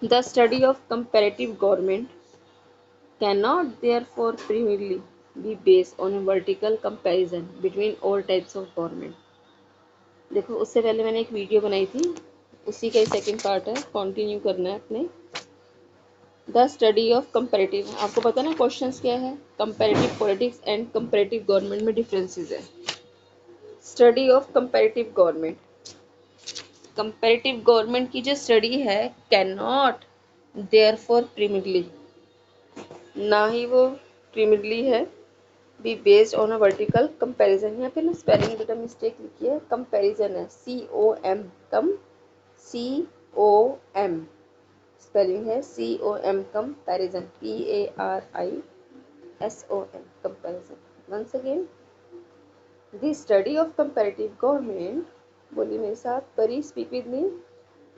The study of comparative government cannot therefore primarily be based on a vertical comparison between all types of government. देखो उससे पहले मैंने एक video बनाई थी, उसी का ही सेकंड पार्ट है, कंटिन्यू करना है अपने। द स्टडी ऑफ कंपैरेटिव, आपको पता ना क्वेश्चंस क्या है, comparative politics and comparative government में डिफरेंसेस है। Study of comparative government, comparative government की जो स्टडी है कैन नॉट देयरफॉर प्रीमियरली, ना ही वो प्रीमियरली है, be based on a vertical comparison. यहाँ पे ना स्पेलिंग बेटा मिस्टेक लिखी है, कंपैरिजन है COM, कम COM, स्पेलिंग है COM, comparison PARISON, comparison. Once again, the study of comparative government, बोलिए मेरे साथ, परी speak with me.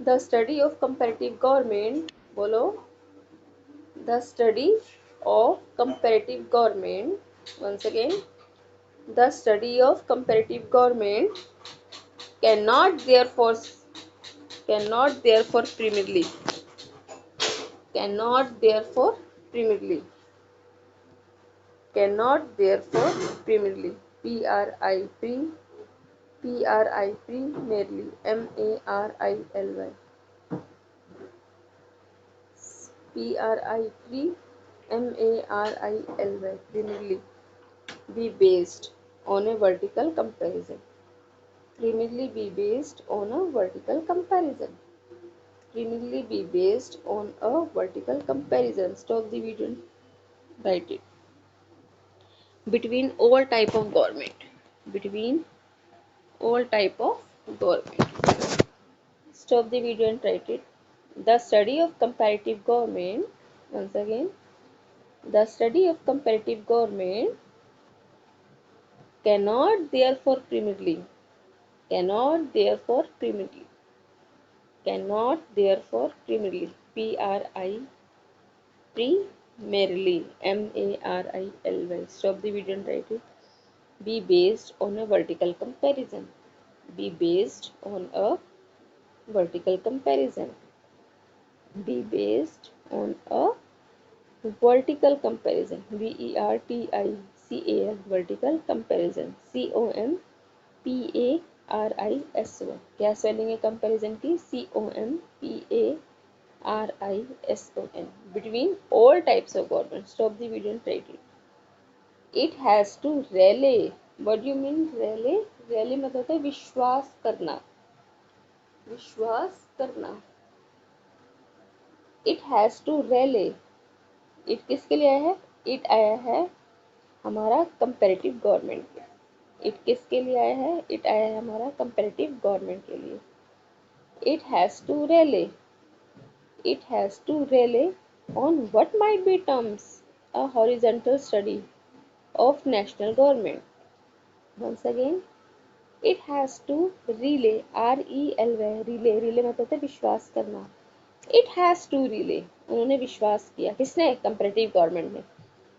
The study of comparative government, बोलो, the study of comparative government, once again, the study of comparative government cannot therefore primarily, cannot therefore primarily, cannot therefore primarily, primarily, MARILY, PRIMARILY, primarily be based on a vertical comparison, primarily be based on a vertical comparison, primarily be based on a vertical comparison. Stop the video and write it. Between all type of government, between all type of government. Stop the video and write it. The study of comparative government, once again, the study of comparative government cannot therefore primarily, cannot therefore primarily, cannot therefore primarily, primarily, MARILY. Stop the video and write it. Be based on a vertical comparison. Be based on a vertical comparison. Be based on a vertical comparison. VERTICAL, vertical comparison. COMPARISON, क्या spelling है comparison की? COMPARISON. Between all types of government. Stop the video and write it. It has to rely. What do you mean rely? Rely मतलब है विश्वास करना, विश्वास करना। It has to rely. It किसके लिए आया है? It आया है हमारा कंपैरेटिव गवर्नमेंट के। It किसके लिए आया है? It आया है हमारा कंपैरेटिव गवर्नमेंट के लिए। It has to rely. It has to rely on what might be terms a horizontal study of national government. Once again, it has to relay, RELY, relay, relay मतलब है विश्वास करना। It has to relay, उन्होंने विश्वास किया, किसने? Comparative government ने।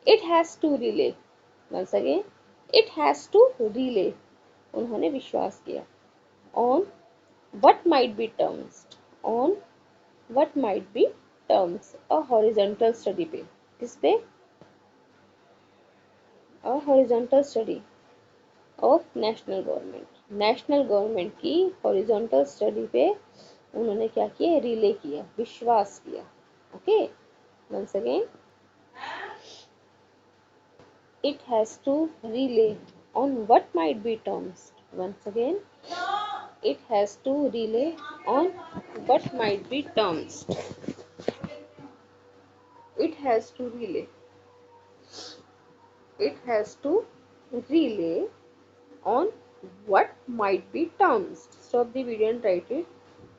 It has to relay, once again, it has to relay, उन्होंने विश्वास किया। On what might be terms, on what might be terms, a horizontal study पे, किस पे? A horizontal study of national government, national government की horizontal study पे उन्होंने क्या किया? रिले किया, विश्वास किया। Okay, once again, it has to rely on what might be terms, once again, it has to rely on what might be terms, it has to rely, it has to relay on what might be terms. Stop the video and write it.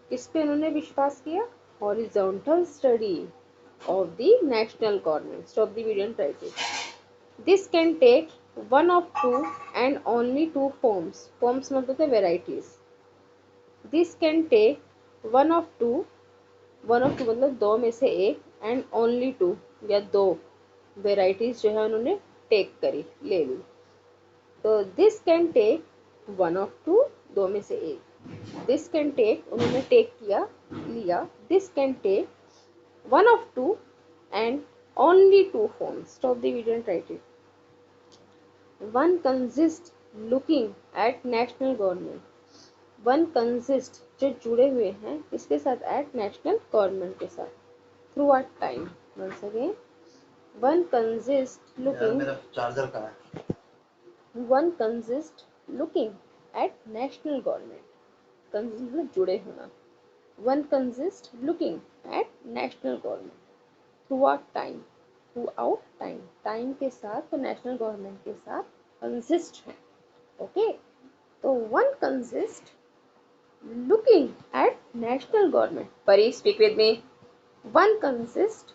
किस पे उन्होंने विश्वास किया? Horizontal study of the national government. Stop the video and write it. This can take one of two and only two forms. Forms मतलब है varieties. This can take one of two मतलब दो में से एक, and only two या दो varieties जो है उन्होंने टेक करी, ले ली। तो this can take one of two, दो में से एक। दिस कैन टेक, उन्होंने टेक किया, लिया। This can take one of two and only two forms. Stop the video and write it. One consists looking at national government. One consist जो जुड़े हुए हैं किसके साथ? एट नेशनल गवर्नमेंट के साथ throughout time. Once again one consist looking. मेरा charger कहाँ है? One consist looking at national government. Consist मतलब जुड़े होना. One consist looking at national government throughout time. Throughout time, time के साथ तो नेशनल गवर्नमेंट के साथ कंसिस्ट है. ओके, तो one consist looking at national government. Pari, speak with me. One consist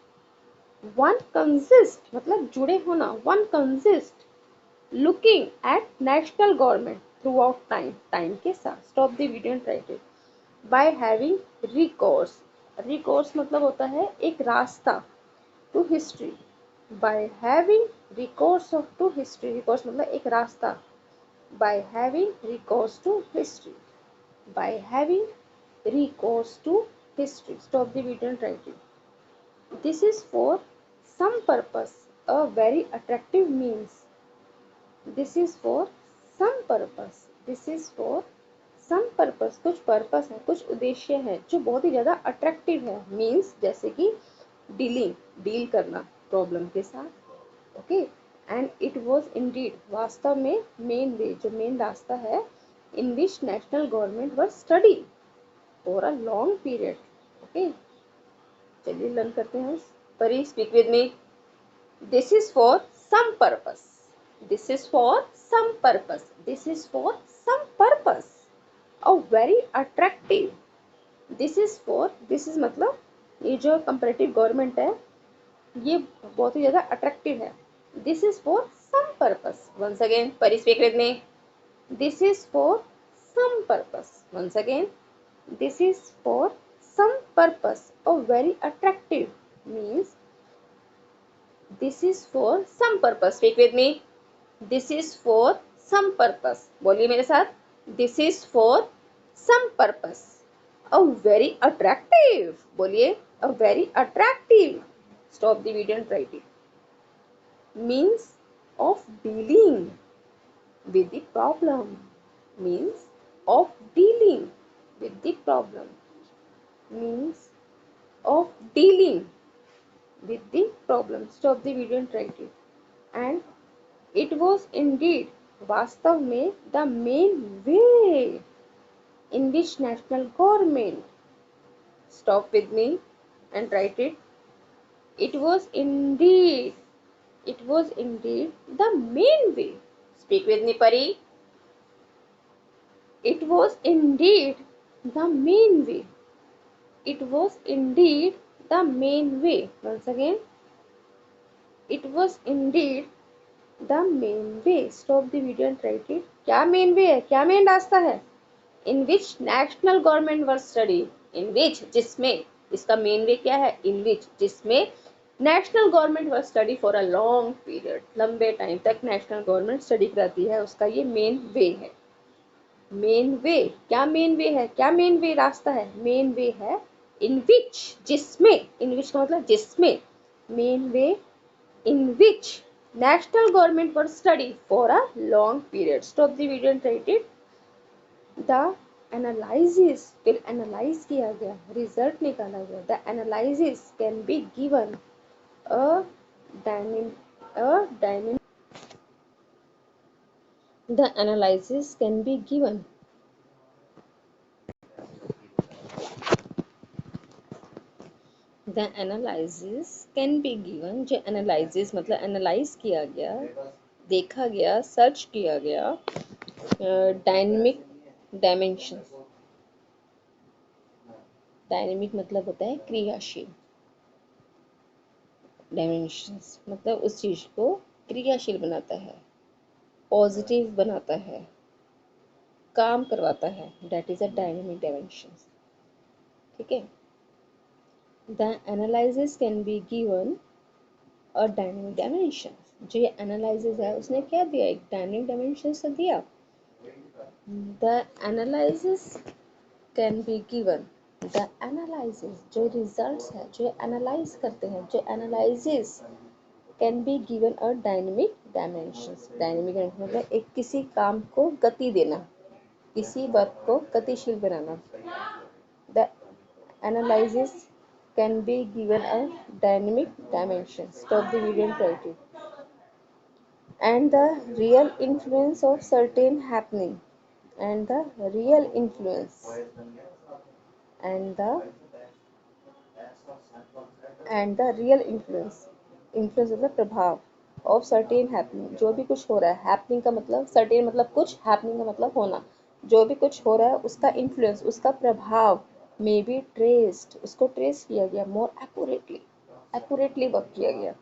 मतलब जुड़े होना. One consist looking at national government throughout time. Time के साथ. Stop the video and write it. By having recourse. Recourse मतलब होता है एक रास्ता to history. By having recourse to history. Recourse मतलब एक रास्ता. By having recourse to history. By having recourse to history. Stop the video and write it. This is for some purpose a very attractive means. This is for some purpose. This is for some purpose. कुछ purpose है, कुछ उद्देश्य है जो बहुत ही ज़्यादा attractive है. Means जैसे कि डील करना प्रॉब्लम के साथ. Okay, and it was Indeed वास्तव में मेन वे जो मेन रास्ता है in which national government was study for a long period. Okay, चलिए लर्न करते हैं. परी, speak with me. This is for some purpose. This is for some purpose. This is for some purpose. A very attractive. This is for, this is मतलब ये जो comparative government है ये बहुत ही ज़्यादा attractive है. This is for some purpose. Once again, परी, speak with me. This is for some purpose. Once again, this is for some purpose. A very attractive means this is for some purpose. Speak with me. This is for some purpose. बोलिए मेरे साथ. This is for some purpose. A very attractive. बोलिए. A very attractive. Stop the video and write it. Means of dealing with the problem. Means of dealing with the problem. Means of dealing with the problem. Stop the video and write it. And it was indeed वास्तव में the main way in which national government. Stop with me and write it. It was indeed the main way. Speak with me, Pari. It was indeed the main way. It was indeed the main way. Once again, it was indeed the main way. Stop the video and write it. क्या main way है? क्या main रास्ता है? In which national government was study. In which जिसमें इसका main way क्या है? In which जिसमें national government work study for a long period. लंबे टाइम तक नेशनल गवर्नमेंट स्टडी कराती है. उसका ये मेन वे है. मेन वे क्या मेन वे है? क्या मेन वे रास्ता है? मेन वे है इन विच जिसमें. इन विच का मतलब जिसमें. Main way in which national government work study for a long period. Stop the video and right it. The analysis फिर एनालाइज किया गया, रिजल्ट निकाला गया. The analysis can be given a diamond. The analysis can be given. The analysis can be given. जो analysis मतलब analyze किया गया, देखा गया, सर्च किया गया. Dynamic dimensions. डायनेमिक मतलब होता है क्रियाशील. डायमेंशंस मतलब उस चीज को क्रियाशील बनाता है, पॉजिटिव बनाता है, काम करवाता है. That is a dynamic dimensions. ठीक है. The analysis can be given a dynamic dimensions. जो ये एनालिसिस है उसने क्या दिया? एक डायनेमिक डायमेंशंस दिया. The analysis can be given the analysis जो रिजल्ट्स है, जो एनालाइज करते हैं, जो analysis can be given a dynamic dimensions. Dynamic dimension मतलब एक किसी काम को गति देना, किसी वर्क को गतिशील बनाना। The analysis can be given a dynamic dimension. Stop the video and try to. And the real influence of certain happening, and the real influence, and the real influence मतलब प्रभाव of certain happening, जो भी कुछ हो रहा है। happening का मतलब certain मतलब कुछ, happening का मतलब होना। जो भी कुछ हो रहा है उसका influence, उसका प्रभाव may be traced, उसको trace किया गया more accurately वर्क किया गया।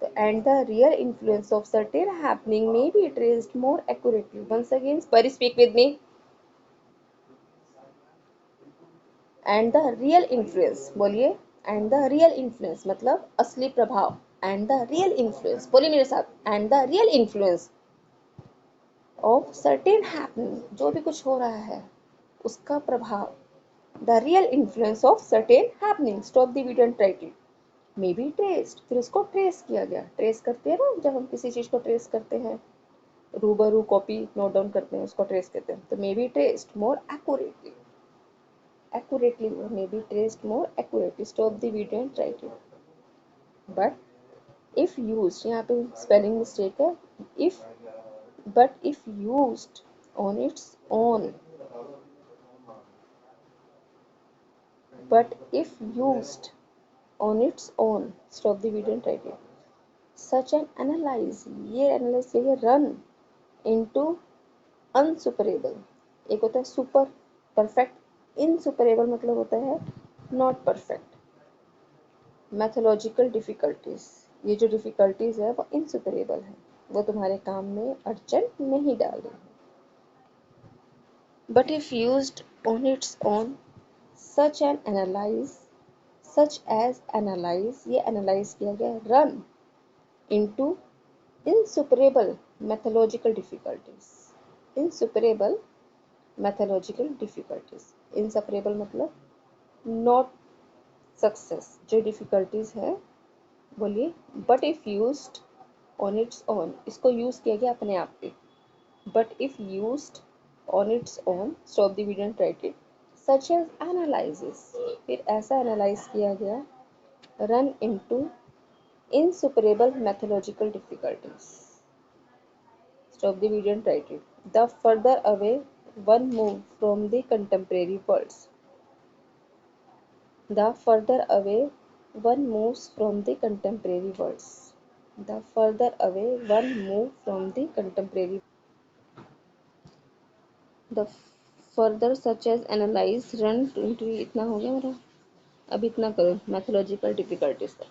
तो and the real influence of certain happening may be traced more accurately. Once again, Pari, speak with me. And the real influence, बोलिए। and the real influence मतलब असली प्रभाव। and the real influence, बोलिए मेरे साथ। and the real influence of certain happening, जो भी कुछ हो रहा है उसका प्रभाव। the real influence of certain happening, stop the video and try to। May be traced, फिर उसको ट्रेस किया गया। ट्रेस करते हैं ना जब हम किसी चीज़ को ट्रेस करते हैं, रूबरू कॉपी नोट डाउन करते हैं, उसको ट्रेस करते हैं। तो may be traced more accurately may be traced more accurately. Stop the video and try to. But if used, यहाँ पे स्पेलिंग मिस्टेक है। If but if used on its own, but if used on its own, stop the video and try to। such an analyze, ये analyse किया गया run into अनसुपरेबल। एक होता है super perfect, इनसुपरेबल मतलब होता है नॉट परफेक्ट। मैथोलॉजिकल डिफिकल्टीज, ये जो डिफिकल्टीज है वो इनसुपरेबल है, वो तुम्हारे काम में अड़चन नहीं डाल रही है। But if used on its own, such an analyse, such as analyse, ये एनालाइज किया गया run into insuperable methodological difficulties। insuperable methodological difficulties, insuperable मतलब not success, जो difficulties है। बोलिए। but if used on its own, इसको use किया गया अपने आप पे। but if used on its own, stop the video and try it। such as analysis, फिर ऐसा analyze किया गया run into insuperable methodological difficulties। Stop the video and try it। The further away one moves from the contemporary worlds, the further away one moves from the contemporary worlds, the further away one moves from the contemporary, the further such as analyze run into, इतना हो गया मेरा। अब इतना करो mythological difficulties का।